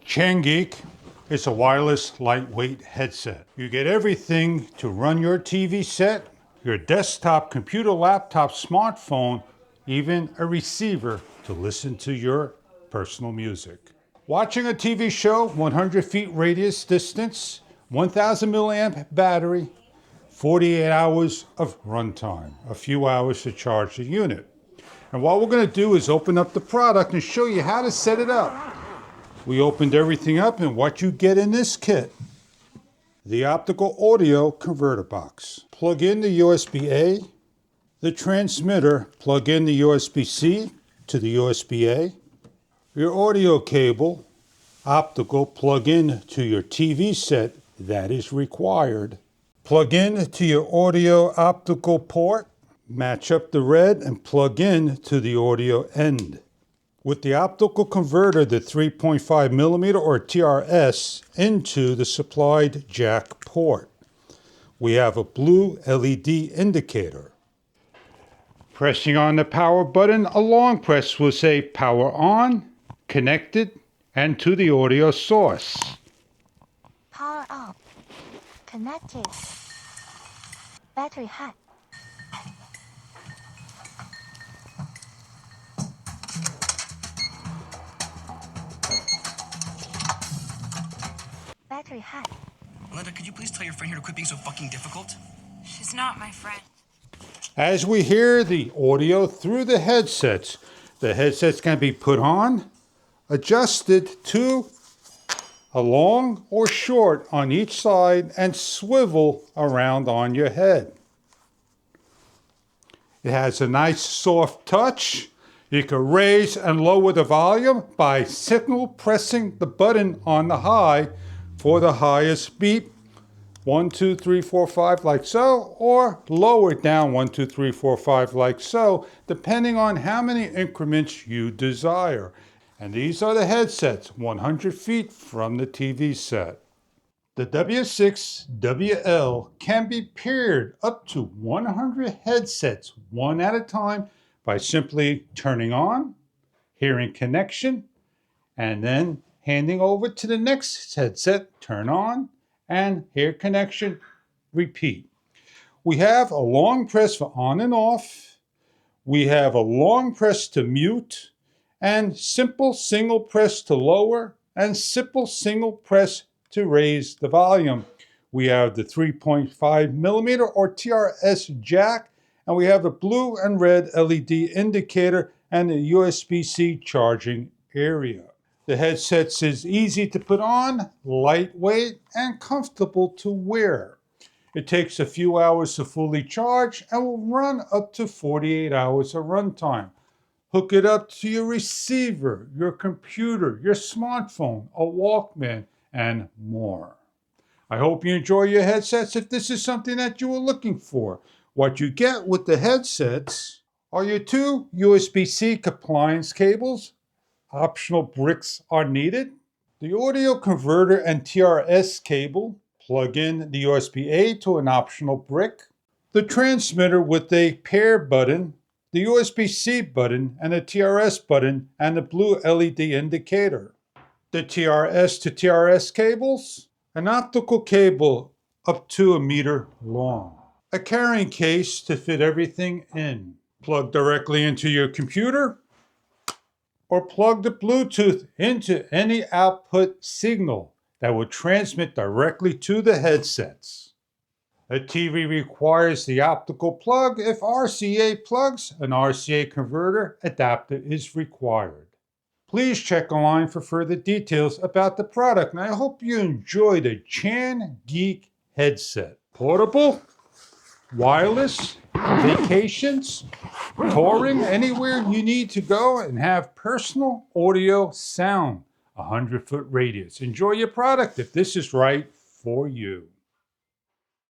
ChanGeek is a wireless lightweight headset. You get everything to run your TV set, your desktop, computer, laptop, smartphone, even a receiver to listen to your personal music. Watching a TV show, 100 feet radius distance, 1000 milliamp battery, 48 hours of runtime, a few hours to charge the unit. And what we're going to do is open up the product and show you how to set it up. We opened everything up, and what you get in this kit: the optical audio converter box. Plug in the USB-A, the transmitter, plug in the USB-C to the USB-A, your audio cable, optical, plug in to your TV set, that is required. Plug in to your audio optical port, match up the red and plug in to the audio end. With the optical converter, the 3.5 millimeter or TRS, into the supplied jack port. We have a blue LED indicator. Pressing on the power button, a long press will say power on, connected, and to the audio source. Power on. Connected. Battery high. Battery high. Linda, could you please tell your friend here to quit being so fucking difficult? She's not my friend. As we hear the audio through the headset's can be put on, adjusted to a long or short on each side, and swivel around on your head. It has a nice soft touch. You can raise and lower the volume by signal pressing the button on the high for the highest beep, 1, 2, 3, 4, 5 like so, or lower it down 1, 2, 3, 4, 5 like so, depending on how many increments you desire. And these are the headsets 100 feet from the TV set. The W6WL can be paired up to 100 headsets, one at a time, by simply turning on, hearing connection, and then handing over to the next headset, turn on, and hear connection, repeat. We have a long press for on and off. We have a long press to mute, and simple single press to lower, and simple single press to raise the volume. We have the 3.5 millimeter or TRS jack, and we have a blue and red LED indicator and a USB-C charging area. The headset is easy to put on, lightweight, and comfortable to wear. It takes a few hours to fully charge and will run up to 48 hours of runtime. Hook it up to your receiver, your computer, your smartphone, a Walkman, and more. I hope you enjoy your headsets if this is something that you were looking for. What you get with the headsets are your two USB-C compliance cables. Optional bricks are needed. The audio converter and TRS cable. Plug in the USB-A to an optional brick. The transmitter with a pair button, the USB-C button, and a TRS button, and the blue LED indicator. The TRS to TRS cables. An optical cable up to 1 meter long. A carrying case to fit everything in. Plug directly into your computer, or plug the Bluetooth into any output signal that will transmit directly to the headsets. A TV requires the optical plug. If RCA plugs, an RCA converter adapter is required. Please check online for further details about the product, and I hope you enjoy the ChanGeek headset. Portable, wireless, vacations, touring, anywhere you need to go and have personal audio sound, 100-foot radius. Enjoy your product if this is right for you.